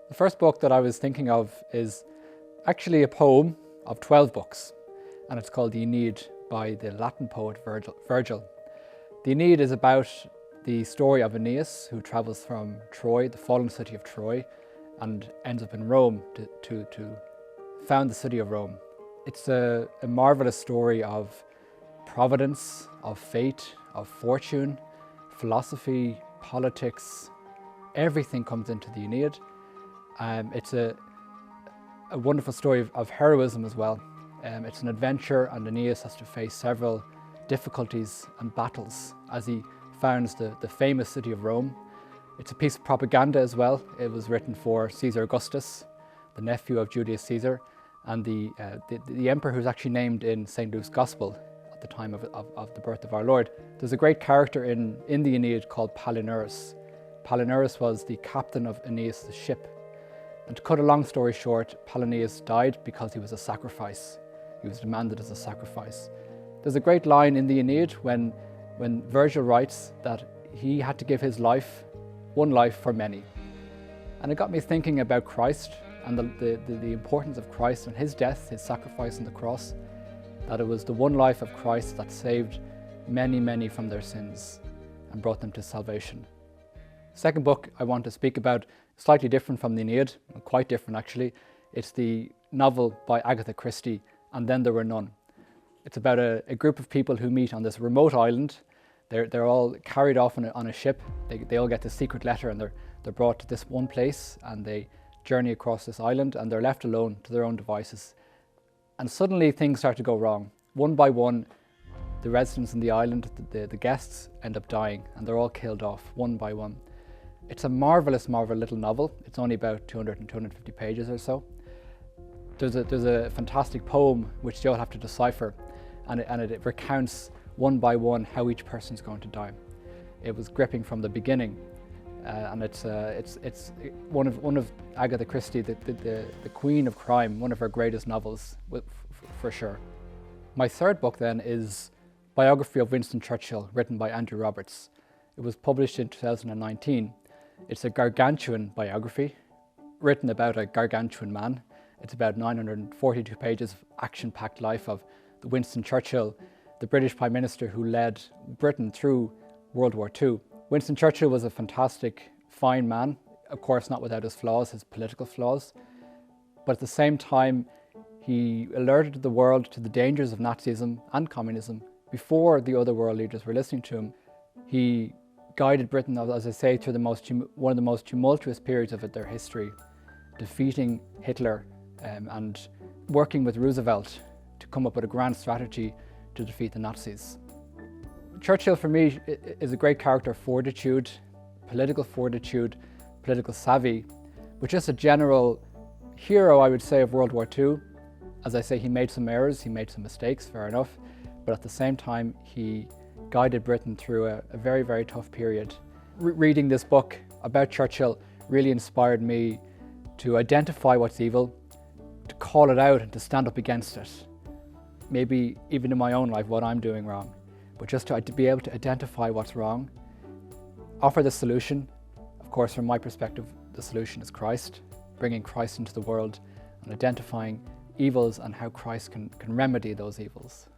The first book that I was thinking of is actually a poem of 12 books, and it's called the Aeneid by the Latin poet Virgil. The Aeneid is about the story of Aeneas, who travels from Troy, the fallen city of Troy, and ends up in Rome to found the city of Rome. It's a marvelous story of providence, of fate, of fortune, philosophy, politics. Everything comes into the Aeneid. It's a wonderful story of heroism as well. It's an adventure, and Aeneas has to face several difficulties and battles as he founds the famous city of Rome. It's a piece of propaganda as well. It was written for Caesar Augustus, the nephew of Julius Caesar, and the emperor who's actually named in St. Luke's Gospel at the time of the birth of our Lord. There's a great character in the Aeneid called Palinurus. Palinurus was the captain of Aeneas' ship. And to cut a long story short, Palinurus died because he was a sacrifice. He was demanded as a sacrifice. There's a great line in the Aeneid when Virgil writes that he had to give his life, one life for many. And it got me thinking about Christ and the importance of Christ and his death, his sacrifice on the cross, that it was the one life of Christ that saved many, many from their sins and brought them to salvation. Second book I want to speak about, slightly different from the Aeneid, quite different actually. It's the novel by Agatha Christie, And Then There Were None. It's about a group of people who meet on this remote island. They're all carried off on a ship. They all get this secret letter, and they're brought to this one place, and they journey across this island, and they're left alone to their own devices. And suddenly things start to go wrong. One by one, the residents in the island, the guests, end up dying, and they're all killed off one by one. It's a marvelous little novel. It's only about 200 and 250 pages or so. There's a fantastic poem which you'll have to decipher, and it recounts one by one how each person's going to die. It was gripping from the beginning, and it's one of Agatha Christie, the queen of crime, one of her greatest novels for sure. My third book then is Biography of Winston Churchill, written by Andrew Roberts. It was published in 2019. It's a gargantuan biography, written about a gargantuan man. It's about 942 pages of action-packed life of the Winston Churchill, the British Prime Minister who led Britain through World War II. Winston Churchill was a fantastic, fine man, of course not without his flaws, his political flaws, but at the same time he alerted the world to the dangers of Nazism and communism before the other world leaders were listening to him. He guided Britain, as I say, through one of the most tumultuous periods of their history, defeating Hitler and working with Roosevelt to come up with a grand strategy to defeat the Nazis. Churchill, for me, is a great character of fortitude, political savvy, but just a general hero, I would say, of World War II. As I say, he made some errors, he made some mistakes, fair enough, but at the same time, he guided Britain through a very, very tough period. Reading this book about Churchill really inspired me to identify what's evil, to call it out and to stand up against it. Maybe even in my own life, what I'm doing wrong, but just to be able to identify what's wrong, offer the solution. Of course, from my perspective, the solution is Christ, bringing Christ into the world and identifying evils and how Christ can remedy those evils.